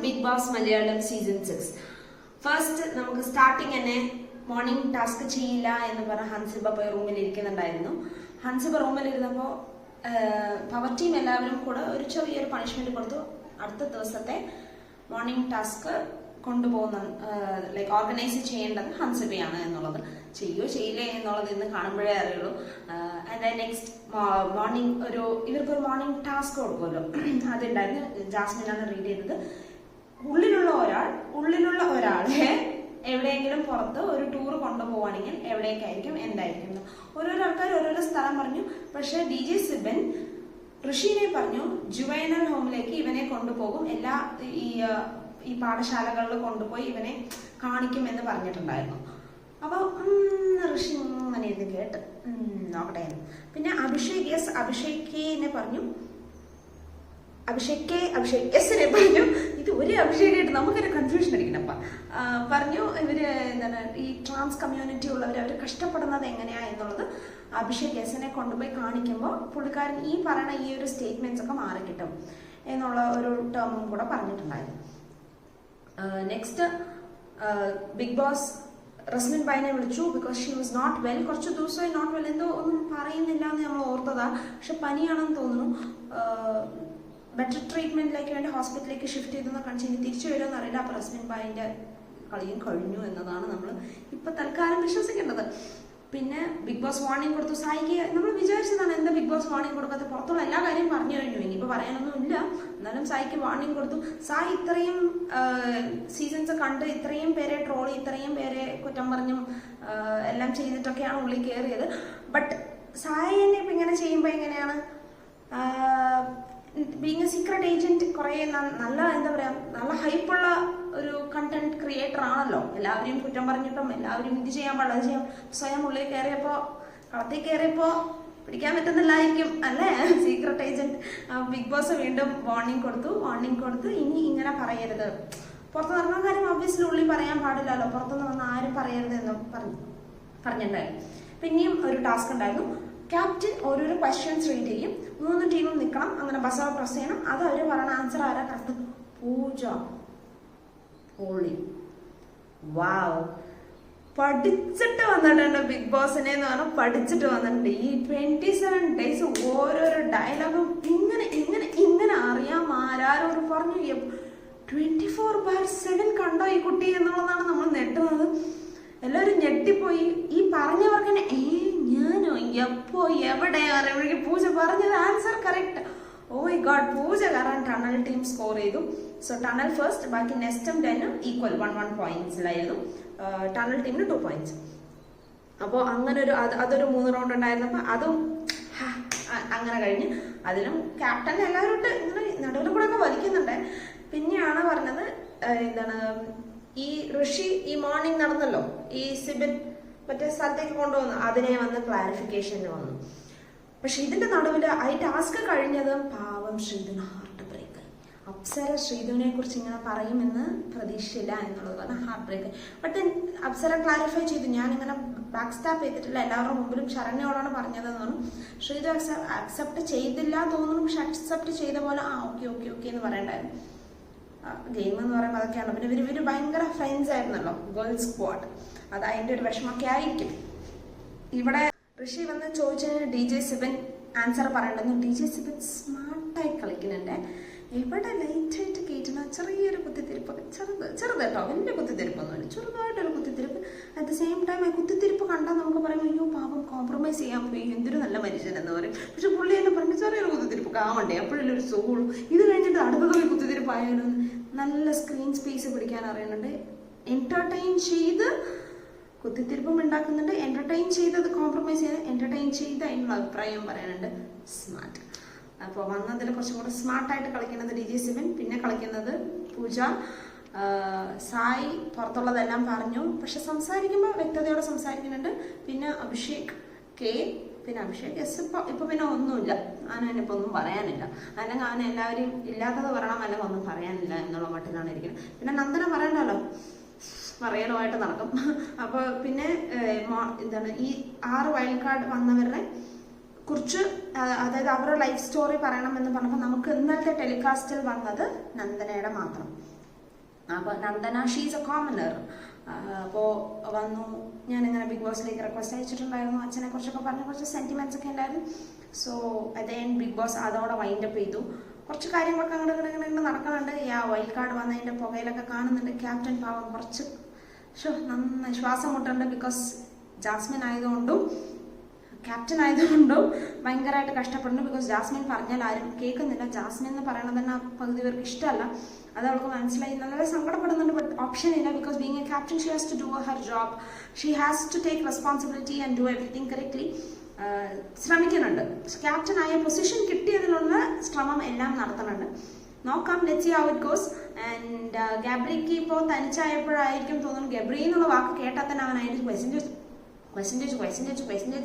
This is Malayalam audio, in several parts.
Big Boss Malayalam season 6. First നമുക്ക് സ്റ്റാർട്ടിങ് തന്നെ മോർണിംഗ് ടാസ്ക് ചെയ്യില്ല എന്ന് പറഞ്ഞ ഹൻസിബ പോയി റൂമിൽ ഇരിക്കുന്നുണ്ടായിരുന്നു. ഹൻസിബ റൂമിൽ ഇരുന്നപ്പോൾ പവർ ടീം എല്ലാവരും കൂടെ ഒരു ചെറിയൊരു പണിഷ്മെന്റ് കൊടുത്തു. അടുത്ത ദിവസത്തെ മോർണിംഗ് ടാസ്ക് കൊണ്ടുപോകുന്ന ലൈക്ക് ഓർഗനൈസ് ചെയ്യേണ്ടത് ഹൻസിബയാണ് എന്നുള്ളത്. ചെയ്യോ ചെയ്യില്ലേ എന്നുള്ളത് ഇന്ന് കാണുമ്പോഴേ അറിയുള്ളൂ. ആൻഡ് നെക്സ്റ്റ് മോർണിംഗ് ഇവർക്കൊരു മോർണിംഗ് ടാസ്ക് കൊടുക്കുമല്ലോ, അതുണ്ടായിരുന്നു. ജാസ്മിനാണ് റീഡ് ചെയ്തത്. ഉള്ളിലുള്ള ഒരാളെ എവിടെയെങ്കിലും പുറത്ത് ഒരു ടൂർ കൊണ്ടുപോവാണെങ്കിൽ എവിടേക്കായിരിക്കും, എന്തായിരിക്കും. ഓരോരോ ആൾക്കാർ ഓരോരോ സ്ഥലം പറഞ്ഞു. പക്ഷെ DJ സിബൻ ഋഷിനെ പറഞ്ഞു ജുവൈനൽ ഹോമിലേക്ക് ഇവനെ കൊണ്ടുപോകും, എല്ലാ ഈ പാഠശാലകളിൽ കൊണ്ടുപോയി ഇവനെ കാണിക്കും എന്ന് പറഞ്ഞിട്ടുണ്ടായിരുന്നു. അപ്പൊ ഋഷി അങ്ങനെ ഇത് കേട്ട് നോക്കട്ടെ. പിന്നെ അഭിഷേകിനെ പറഞ്ഞു, അഭിഷേകിനെ പറഞ്ഞു. ഇത് ഒരു അഭിഷേകായിട്ട് നമുക്കൊരു കൺഫ്യൂഷൻ അടിക്കണം. പറഞ്ഞു ഇവര് എന്താണ് ഈ ട്രാൻസ് കമ്മ്യൂണിറ്റി ഉള്ളവർ അവർ കഷ്ടപ്പെടുന്നത് എങ്ങനെയാ എന്നുള്ളത് അഭിഷേക് എസിനെ കൊണ്ടുപോയി കാണിക്കുമ്പോൾ പുള്ളിക്കാരൻ ഈ പറയുന്ന ഈ ഒരു സ്റ്റേറ്റ്മെന്റ്സ് ഒക്കെ മാറിക്കിട്ടും എന്നുള്ള ഒരു ടേമും കൂടെ പറഞ്ഞിട്ടുണ്ടായിരുന്നു. നെക്സ്റ്റ് ബിഗ് ബോസ് റസ്മിൻ ബൈനെ വിളിച്ചു. Because she was not well. കുറച്ച് ദിവസമായി നോട്ട് വെൽ, എന്തോ ഒന്നും പറയുന്നില്ല എന്ന് നമ്മൾ ഓർത്തതാ. പക്ഷെ പനിയാണെന്ന് തോന്നുന്നു. ബെറ്റർ ട്രീറ്റ്മെന്റിലേക്ക് വേണ്ടി ഹോസ്പിറ്റലിലേക്ക് ഷിഫ്റ്റ് ചെയ്തെന്ന് കാണിച്ചു. ഇനി തിരിച്ചു വരുമെന്ന് അറിയില്ല. അപ്പൊ റസ്മിൻ ബായിന്റെ കളിയും കഴിഞ്ഞു എന്നതാണ് നമ്മൾ ഇപ്പൊ തൽക്കാലം വിശ്വസിക്കേണ്ടത്. പിന്നെ ബിഗ് ബോസ് വാർണിംഗ് കൊടുത്തു സായിക്ക്. നമ്മൾ വിചാരിച്ചതാണ് എന്താ ബിഗ് ബോസ് വാർണിംഗ് കൊടുക്കാത്ത, പുറത്തുള്ള എല്ലാ കാര്യം പറഞ്ഞു കഴിഞ്ഞു, ഇനിയിപ്പോ പറയാനൊന്നും ഇല്ല. എന്നാലും സായിക്ക് വാർണിംഗ് കൊടുത്തു. സായി ഇത്രയും സീസൺസ് കണ്ട് ഇത്രയും പേരെ ട്രോളി ഇത്രയും പേരെ കുറ്റം പറഞ്ഞും എല്ലാം ചെയ്തിട്ടൊക്കെയാണ് ഉള്ളിൽ കയറിയത്. ബട്ട് സായി തന്നെ ഇപ്പൊ ഇങ്ങനെ ചെയ്യുമ്പോ എങ്ങനെയാണ് ബീങ് എ സീക്രട്ട് ഏജന്റ്, കുറെ നല്ല എന്താ പറയാ നല്ല ഹൈപ്പുള്ള ഒരു കണ്ടന്റ് ക്രിയേറ്റർ ആണല്ലോ. എല്ലാവരെയും കുറ്റം പറഞ്ഞിട്ടും എല്ലാവരും ഇത് ചെയ്യാൻ പാടില്ല അത് ചെയ്യാം. സ്വയം ഉള്ളിൽ കയറിയപ്പോ കളത്തിൽ കയറിയപ്പോ പിടിക്കാൻ പറ്റുന്നില്ലായിരിക്കും അല്ലേ സീക്രട്ട് ഏജന്റ്. ബിഗ് ബോസ് വീണ്ടും വാർണിംഗ് കൊടുത്തു. ഇനി ഇങ്ങനെ പറയരുത്, പുറത്ത് നടന്ന കാര്യം ഒബ്വിയസ്ലി ഉള്ളിൽ പറയാൻ പാടില്ലല്ലോ, പുറത്തുനിന്ന് വന്ന് ആരും പറയരുത് എന്ന് പറഞ്ഞിട്ടുണ്ടായിരുന്നു. പിന്നെയും ഒരു ടാസ്ക് ഉണ്ടായിരുന്നു. ക്യാപ്റ്റൻ ഓരോരോ ക്വസ്റ്റ്യൻസ് റീഡ് ചെയ്യും, 3 ടീമും നിൽക്കണം, അങ്ങനെ ബസ്സോ പ്രസ് ചെയ്യണം. അത് അവർ പറയുന്ന ആൻസർ ആരാ കറക്റ്റ്? പൂജ. ഹോളി വാവ്, പഠിച്ചിട്ട് വന്നിട്ടുണ്ട് ബിഗ് ബോസിനെ എന്ന് പറഞ്ഞാൽ പഠിച്ചിട്ട് വന്നിട്ടുണ്ട്. ഈ 27 ഡേയ്സ് ഓരോരോ ഡയലോഗും ഇങ്ങനെ അറിയാം. ആരാരോട് പറഞ്ഞു 24/7 കണ്ടോ ഈ കുട്ടി എന്നുള്ളതാണ് നമ്മൾ ഞെട്ടുന്നത്. എല്ലാവരും ഞെട്ടിപ്പോയി. ഈ പറഞ്ഞവർക്ക് തന്നെ ഞാനോ എപ്പോ എവിടെ അറിയുമ്പോഴേക്കും പൂജ പറഞ്ഞത് answer correct. Oh my god, Pooja കാരണം ടണൽ ടീം സ്കോർ ചെയ്തു. സോ ടണൽ ഫസ്റ്റ്, ബാക്കി നെസ്റ്റും 10 ഈക്വൽ 1 പോയിന്റ്സിലായിരുന്നു. ടണൽ ടീമിന് 2 പോയിന്റ്സ്. അപ്പോൾ അങ്ങനെ അതൊരു 3 റൗണ്ട് ഉണ്ടായിരുന്നപ്പോൾ അതും അങ്ങനെ കഴിഞ്ഞ്. അതിലും ക്യാപ്റ്റൻ എല്ലാവരും ഇട്ട് ഇങ്ങനെ നടുവിൽ കൂടെ ഒക്കെ വലിക്കുന്നുണ്ട്. പിന്നെയാണ് പറഞ്ഞത് എന്താണ് ഈ ഋഷി ഈ മോർണിംഗ് നടന്നല്ലോ, ഈ സിബിൻ മറ്റേ സ്ഥലത്തേക്ക് കൊണ്ടുവന്നു, അതിനെ വന്ന് ക്ലാരിഫിക്കേഷന് വന്നു. പക്ഷെ ഇതിന്റെ നടുവിൽ ഈ ടാസ്ക് കഴിഞ്ഞത് പാവം ശ്രീധുവിന് ഹാർട്ട് ബ്രേക്ക്. അപ്സര ശ്രീധുവിനെ കുറിച്ച് ഇങ്ങനെ പറയുമെന്ന് പ്രതീക്ഷയില്ല എന്നുള്ളത് പറഞ്ഞാൽ heart break. But Apsara clarify ചെയ്തു, ഞാനിങ്ങനെ ബാക്ക് സ്റ്റാപ്പ് ചെയ്തിട്ടില്ല, എല്ലാവരുടെ മുമ്പിലും ശരണ്യോടാണ് പറഞ്ഞതെന്ന് പറഞ്ഞു. ശ്രീധു അക്സെപ്റ്റ് ചെയ്തില്ല തോന്നുന്നു, പക്ഷെ അക്സെപ്റ്റ് ചെയ്ത പോലെ ഓക്കെ എന്ന് പറയണ്ടായിരുന്നു. ഗെയിം എന്ന് പറയുമ്പോൾ അതൊക്കെയാണ്. പിന്നെ ഇവര് ഭയങ്കര ഫ്രണ്ട്സ് ആയിരുന്നല്ലോ, ഗേൾസ് സ്ക്വാഡ്. അത് അതിന്റെ ഒരു വിഷമൊക്കെ ആയിരിക്കും. ഇവിടെ ഋഷി വന്ന് ചോദിച്ചതിന് DJ Sibal answer പറയണ്ടെന്നു. DJ Sibal സ്മാർട്ടായി കളിക്കുന്നുണ്ട്. ഇവിടെ ലൈറ്റായിട്ട് കേട്ടുന്ന ചെറിയൊരു കുത്തിത്തിരിപ്പൊക്കെ, ചെറുത് കേട്ടോ, വലിയ കുത്തിത്തിരിപ്പൊന്നുമില്ല, ചെറുതായിട്ടൊരു കുത്തിത്തിരിപ്പ്. അറ്റ് ദ സെയിം ടൈം ആ കുത്തിത്തിരിപ്പ് കണ്ടാൽ നമുക്ക് പറയും അയ്യോ പാപം കോംപ്രമൈസ് ചെയ്യാൻ പോയി, എന്തൊരു നല്ല മനുഷ്യൻ എന്ന് പറയും. പക്ഷെ പുള്ളി എന്നെ പറഞ്ഞു ചെറിയൊരു കുത്തിത്തിരിപ്പ് കാണണ്ടേ, അപ്പോഴല്ലേ ഒരു സുഖമുള്ളൂ. ഇത് കഴിഞ്ഞിട്ട് അടുത്തതൊരു കുത്തിത്തിരിപ്പായാലും നല്ല സ്ക്രീൻ സ്പേസ് പിടിക്കാൻ അറിയുന്നുണ്ട്. എന്റർടൈൻ ചെയ്ത് കുത്തിത്തിരിപ്പും ഉണ്ടാക്കുന്നുണ്ട്, എന്റർടൈൻ ചെയ്തത് കോംപ്രമൈസ് ചെയ്ത് എന്റർടൈൻ ചെയ്ത് അതിനുള്ള അഭിപ്രായം പറയാനുണ്ട്. സ്മാർട്ട്. അപ്പോൾ വന്നതിൽ കുറച്ചും കൂടെ സ്മാർട്ടായിട്ട് കളിക്കുന്നത് DJ സിബൻ, പിന്നെ കളിക്കുന്നത് പൂജ. സായി പുറത്തുള്ളതെല്ലാം പറഞ്ഞു, പക്ഷെ സംസാരിക്കുമ്പോൾ വ്യക്തതയോടെ സംസാരിക്കുന്നുണ്ട്. പിന്നെ അഭിഷേക് K, പിന്നെ അഭിഷേക് S. ഇപ്പൊ പിന്നെ ഒന്നുമില്ല, ആനപ്പോ ഒന്നും പറയാനില്ല. അല്ലെങ്കിൽ ആന എല്ലാവരും ഇല്ലാത്തത് പറയണം, അല്ലെങ്കിൽ ഒന്നും പറയാനില്ല എന്നുള്ള മട്ടിലാണ് ഇരിക്കുന്നത്. പിന്നെ നന്ദന പറയണ്ടല്ലോ, പറയലുമായിട്ട് നടക്കും. അപ്പൊ പിന്നെ എന്താണ് ഈ 6 വൈൽഡ് കാർഡ് വന്നവരുടെ കുറിച്ച്, അതായത് അവരുടെ ലൈഫ് സ്റ്റോറി പറയണമെന്ന് പറഞ്ഞപ്പോൾ നമുക്ക് ഇന്നത്തെ ടെലികാസ്റ്റിൽ വന്നത് നന്ദനയുടെ മാത്രം. അപ്പോൾ നന്ദന ഷീസ് എ കോമണർ. അപ്പോൾ വന്നു, ഞാനിങ്ങനെ ബിഗ് ബോസിലേക്ക് റിക്വസ്റ്റ് അയച്ചിട്ടുണ്ടായിരുന്നു, അച്ഛനെ കുറിച്ചൊക്കെ പറഞ്ഞ കുറച്ച് സെൻറ്റിമെൻറ്റ്സ് ഒക്കെ ഉണ്ടായിരുന്നു. So at the end Bigg Boss അതോടെ വൈൻഡപ്പ് ചെയ്തു. കുറച്ച് കാര്യങ്ങളൊക്കെ അങ്ങോട്ട് നടക്കുന്നുണ്ട്. വൈൽഡ് കാർഡ് വന്നതിൻ്റെ പുകയിലൊക്കെ കാണുന്നുണ്ട്. ക്യാപ്റ്റൻ പാവം കുറച്ച് നന്നായി ശ്വാസം മുട്ടുണ്ട്. ബിക്കോസ് ജാസ്മിൻ ആയതുകൊണ്ടും ക്യാപ്റ്റൻ ആയതുകൊണ്ടും ഭയങ്കരമായിട്ട് കഷ്ടപ്പെടുന്നു. ബിക്കോസ് ജാസ്മിൻ പറഞ്ഞാൽ ആരും കേൾക്കുന്നില്ല. ജാസ്മിൻ എന്ന് പറയണത് തന്നെ പകുതി പേർക്ക് ഇഷ്ടമല്ല. അത് അവൾക്ക് മനസ്സിലായി. നല്ല സങ്കടപ്പെടുന്നുണ്ട്. ബട്ട് ഓപ്ഷൻ ഇല്ല. Because being a captain she has to do her job. She has to take responsibility and do everything correctly. ശ്രമിക്കുന്നുണ്ട്. ക്യാപ്റ്റൻ ആയ പൊസിഷൻ കിട്ടിയതിലുള്ള ശ്രമം എല്ലാം നടത്തുന്നുണ്ട്. നോക്കാം, let's see how it goes. And ഗബ്രിക്ക് ഇപ്പോൾ തനിച്ചായപ്പോഴായിരിക്കും തോന്നുന്നു, ഗബ്രി എന്നുള്ള വാക്ക് കേട്ടാൽ തന്നെ അവൻ അതിൻ്റെ ക്വസ്റ്റ്യൻ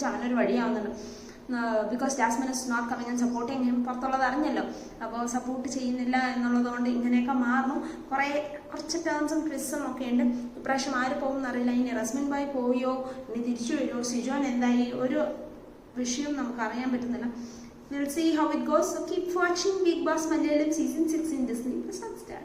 അവനൊരു വഴിയാവുന്നുണ്ട്. Because Jasmine is not coming and supporting him. പുറത്തുള്ളത് അറിഞ്ഞല്ലോ. അപ്പോൾ സപ്പോർട്ട് ചെയ്യുന്നില്ല എന്നുള്ളത് കൊണ്ട് ഇങ്ങനെയൊക്കെ മാറുന്നു. കുറച്ച് ടേംസും ക്വിസും ഒക്കെ ഉണ്ട്. ഇപ്രാവശ്യം ആര് പോകും എന്നറിയില്ല. ഇനി റസ്മിൻ ബായ് പോയോ, ഇനി തിരിച്ചു വരുമോ, സിജോൻ എന്തായി, ഒരു വിഷയം നമുക്ക് അറിയാൻ പറ്റുന്നില്ല. We'll see how it goes. So keep watching Bigg Boss Malayalam season 6 in Disney+ Hotstar.